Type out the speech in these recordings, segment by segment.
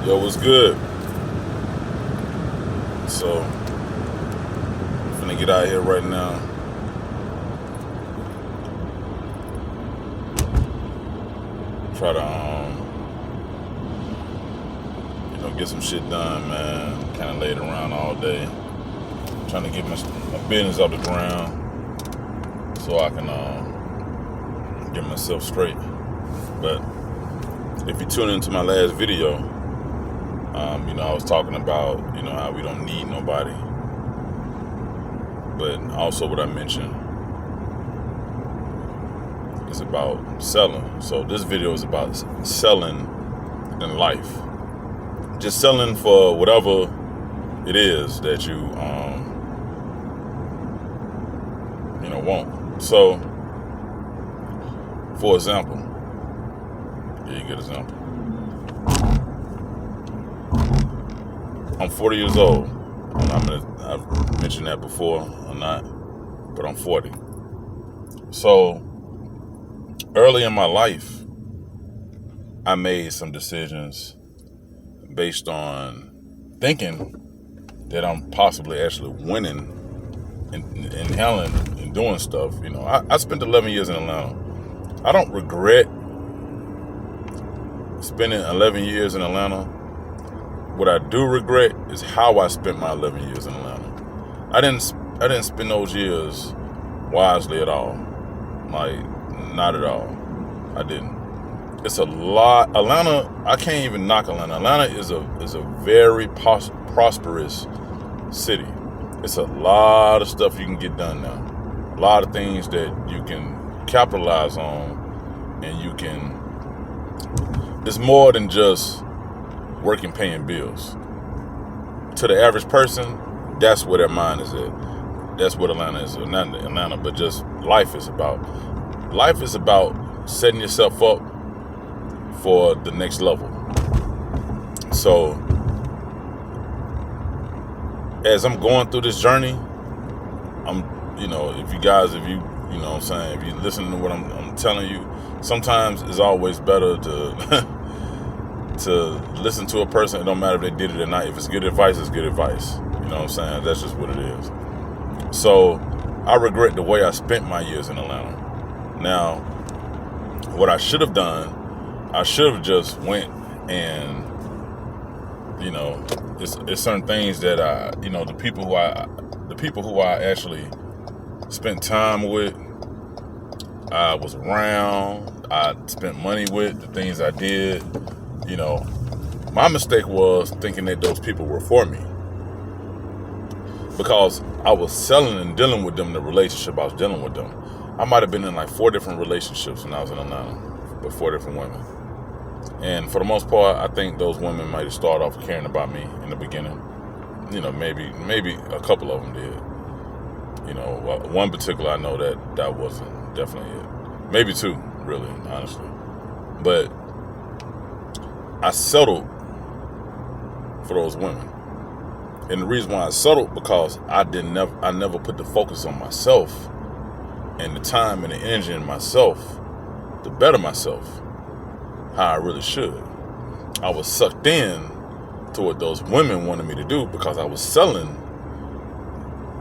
Yo, what's good? So, finna get out here right now. Try to, get some shit done, man. Kind of laid around all day. Trying to get my business off the ground so I can get myself straight. But if you tune into my last video, I was talking about, how we don't need nobody. But also what I mentioned is about selling. So this video is about selling in life. Just selling for whatever it is that you, want. So, for example, yeah, you get example. I'm 40 years old. I've mentioned that before or not, but I'm 40. So, early in my life, I made some decisions based on thinking that I'm possibly actually winning and handling and doing stuff. I spent 11 years in Atlanta. I don't regret spending 11 years in Atlanta. What I do regret is how I spent my 11 years in Atlanta. I didn't spend those years wisely at all. Like, not at all. I didn't. It's a lot. Atlanta, I can't even knock Atlanta. Atlanta is a very prosperous city. It's a lot of stuff you can get done now. A lot of things that you can capitalize on, and you can. It's more than just working, paying bills. To the average person, that's where their mind is at. That's what Atlanta is. Not Atlanta, but just life is about. Life is about setting yourself up for the next level. So, as I'm going through this journey, if you listen to what I'm telling you, sometimes it's always better to to listen to a person. It don't matter if they did it or not. If it's good advice, it's good advice. You know what I'm saying? That's just what it is. So, I regret the way I spent my years in Atlanta. Now, what I should have done, I should have just went and, it's certain things that the people who I actually spent time with, I was around, I spent money with, the things I did, my mistake was thinking that those people were for me, because I was selling and dealing with them, the relationship I was dealing with them. I might have been in like 4 different relationships when I was in Atlanta with 4 different women. And for the most part, I think those women might have started off caring about me in the beginning. Maybe a couple of them did. One particular, I know that wasn't definitely it. Maybe 2, really, honestly. But I settled for those women. And the reason why I settled, because I never put the focus on myself and the time and the energy in myself to better myself how I really should. I was sucked in to what those women wanted me to do, because I was selling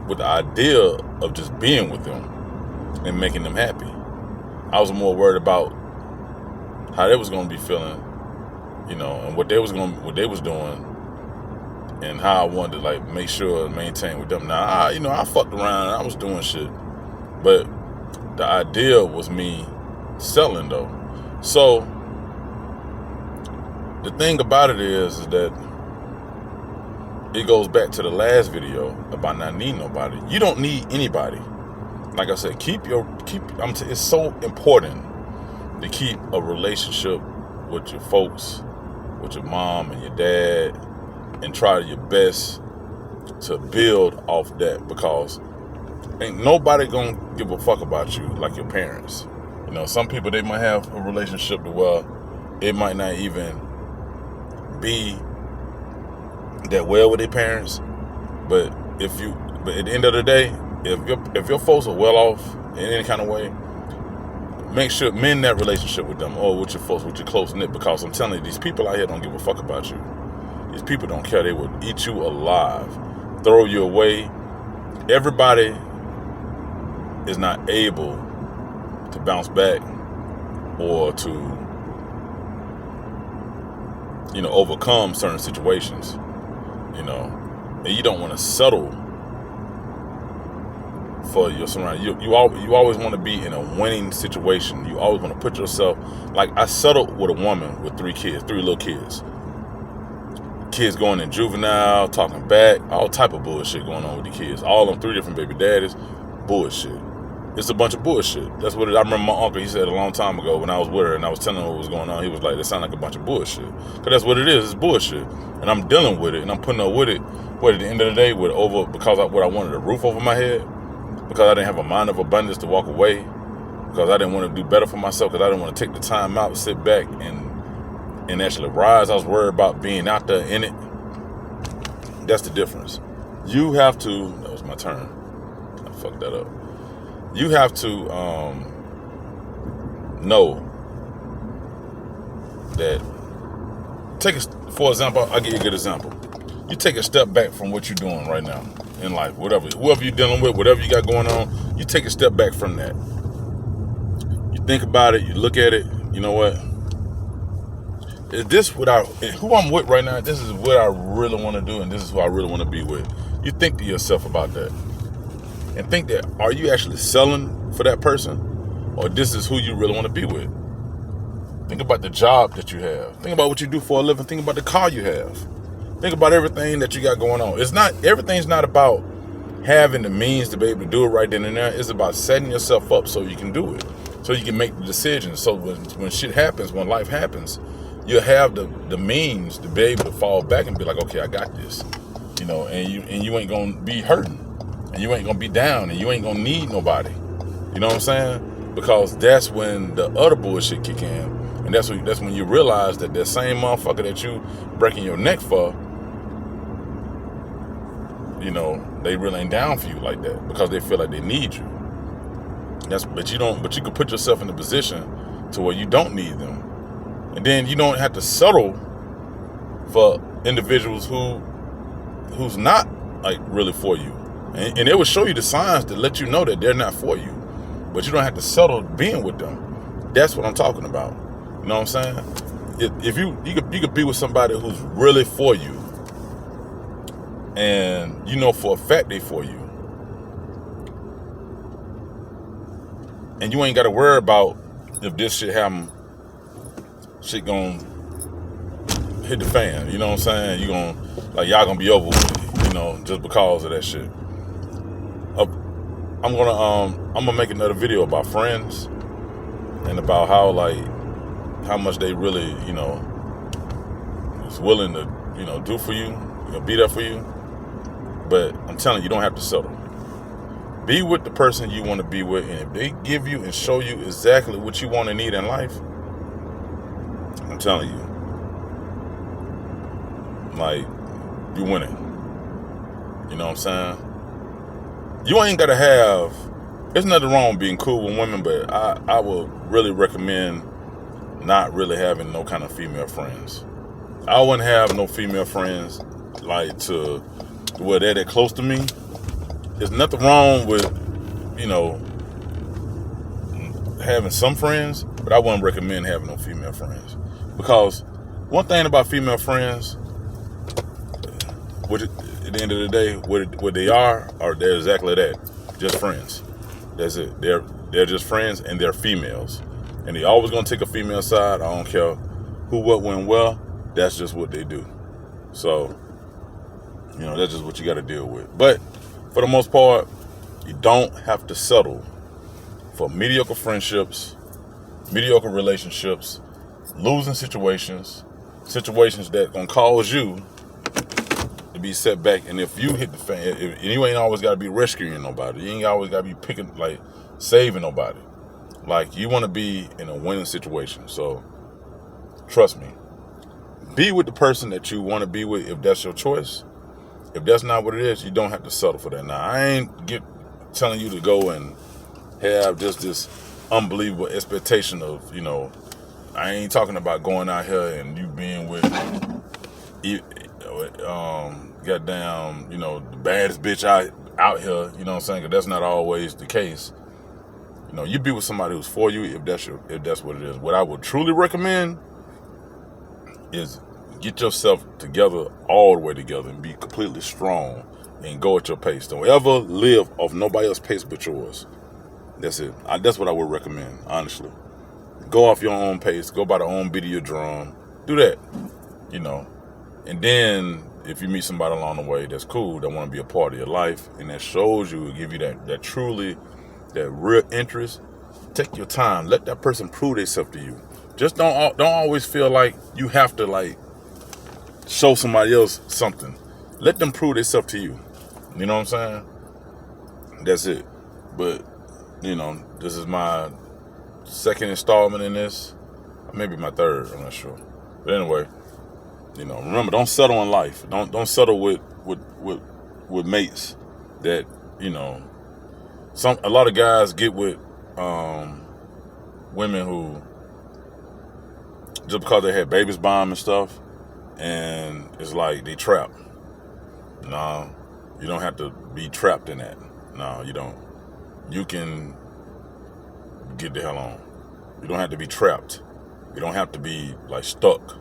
with the idea of just being with them and making them happy. I was more worried about how they was going to be feeling, and what they was doing, and how I wanted to make sure and maintain with them. Now, I fucked around and I was doing shit, but the idea was me selling though. So the thing about it is that it goes back to the last video about not needing nobody. You don't need anybody. Like I said, it's so important to keep a relationship with your folks, with your mom and your dad, and try your best to build off that, because ain't nobody gonna give a fuck about you like your parents. Some people, they might have a relationship to where it might not even be that well with their parents, but at the end of the day, if your folks are well off in any kind of way, make sure mend that relationship with them, or with your folks, with your close knit, because I'm telling you, these people out here don't give a fuck about you. These people don't care. They would eat you alive, throw you away. Everybody is not able to bounce back or to, overcome certain situations, and you don't want to settle for your surroundings. You always want to be in a winning situation. You always want to put yourself, like I settled with a woman with 3 little kids. Kids going in juvenile, talking back, all type of bullshit going on with the kids. All them 3 different baby daddies, bullshit. It's a bunch of bullshit. That's what I remember my uncle, he said a long time ago when I was with her and I was telling her what was going on. He was like, that sound like a bunch of bullshit. Because that's what it is. It's bullshit. And I'm dealing with it and I'm putting up with it. But at the end of the day, because I wanted a roof over my head, because I didn't have a mind of abundance to walk away, because I didn't want to do better for myself, because I didn't want to take the time out, sit back and actually rise. I was worried about being out there in it. That's the difference. You have to, that was my turn. I fucked that up. You have to know that, for example, I'll give you a good example. You take a step back from what you're doing right now in life, whoever you're dealing with, whatever you got going on, you take a step back from that. You think about it, you look at it, you know what? Is this who I'm with right now, this is what I really want to do, and this is who I really want to be with. You think to yourself about that. And think that, are you actually selling for that person? Or this is who you really want to be with? Think about the job that you have. Think about what you do for a living. Think about the car you have. Think about everything that you got going on. Everything's not about having the means to be able to do it right then and there. It's about setting yourself up so you can do it. So you can make the decisions. So when shit happens, when life happens, you'll have the means to be able to fall back and be like, okay, I got this. And you ain't gonna be hurting. And you ain't gonna be down, and you ain't gonna need nobody. You know what I'm saying? Because that's when the other bullshit kick in, and that's when you realize that same motherfucker that you breaking your neck for, they really ain't down for you like that because they feel like they need you. But you can put yourself in a position to where you don't need them, and then you don't have to settle for individuals who's not like really for you. And it will show you the signs to let you know that they're not for you. But you don't have to settle being with them. That's what I'm talking about. You know what I'm saying? If you could be with somebody who's really for you, and you know for a fact they for you, and you ain't got to worry about if this shit happen, shit gonna hit the fan. You know what I'm saying? Y'all gonna be over with it, just because of that shit. I'm gonna make another video about friends and about how much they really, is willing to, do for you, be there for you. But I'm telling you, you don't have to settle. Be with the person you want to be with, and if they give you and show you exactly what you want and need in life, I'm telling you, you're winning. You know what I'm saying? You ain't gotta have. There's nothing wrong with being cool with women, but I would really recommend not really having no kind of female friends. I wouldn't have no female friends to where they're that close to me. There's nothing wrong with having some friends, but I wouldn't recommend having no female friends, because one thing about female friends, at the end of the day, what they are they're exactly that, just friends. That's it. They're just friends, and they're females, and they always gonna take a female side. I don't care who, what, when, well. That's just what they do. So, that's just what you got to deal with. But for the most part, you don't have to settle for mediocre friendships, mediocre relationships, losing situations that gonna cause you to be set back. And if you hit the fan, and you ain't always got to be rescuing nobody. You ain't always got to be saving nobody. You want to be in a winning situation. So trust me, be with the person that you want to be with if that's your choice. If that's not what it is, you don't have to settle for that. Now, I ain't telling you to go and have just this unbelievable expectation of, I ain't talking about going out here and you being with goddamn, the baddest bitch out here, you know what I'm saying? 'Cause that's not always the case. You be with somebody who's for you if that's what it is. What I would truly recommend is get yourself together all the way together and be completely strong and go at your pace. Don't ever live off nobody else's pace but yours. That's it. That's what I would recommend, honestly. Go off your own pace. Go by the own beat of your drum. Do that, And then if you meet somebody along the way that's cool, that want to be a part of your life, and that shows you, give you that real interest, take your time. Let that person prove themselves to you. Just don't always feel like you have to show somebody else something. Let them prove themselves to you. You know what I'm saying? That's it. But this is my second installment in this, maybe my third. I'm not sure. But anyway, remember, don't settle in life. Don't settle with mates that a lot of guys get with women who, just because they had babies by them and stuff, and it's like they trapped. No, you don't have to be trapped in that. No, you don't. You can get the hell on. You don't have to be trapped. You don't have to be stuck.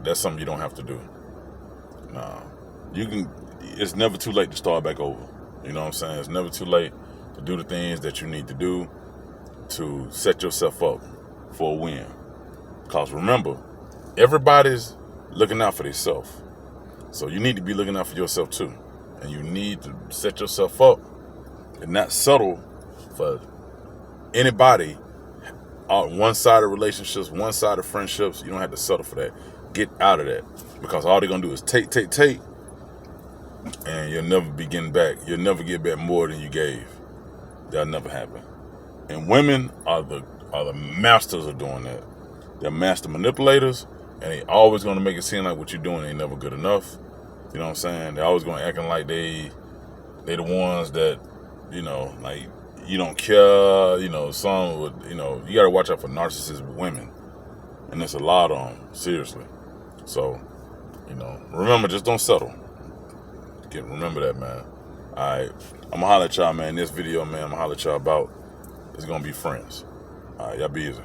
That's something you don't have to do. No, you can. It's never too late to start back over. You know what I'm saying? It's never too late to do the things that you need to do to set yourself up for a win. Because remember, everybody's looking out for themselves. So you need to be looking out for yourself too. And you need to set yourself up and not settle for anybody on one-sided relationships, one-sided friendships. You don't have to settle for that. Get out of that. Because all they're going to do is take. And you'll never be getting back. You'll never get back more than you gave. That'll never happen. And women are the masters of doing that. They're master manipulators, and they always going to make it seem like what you're doing ain't never good enough. You know what I'm saying? They're always going to acting like they the ones that, you don't care. Some would, you got to watch out for narcissistic women. And there's a lot of them, seriously. So, remember, just don't settle. Remember that, man. All right. I'm going to holler at y'all, man. This video, man, I'm going to holler at y'all about is going to be friends. All right, y'all be easy.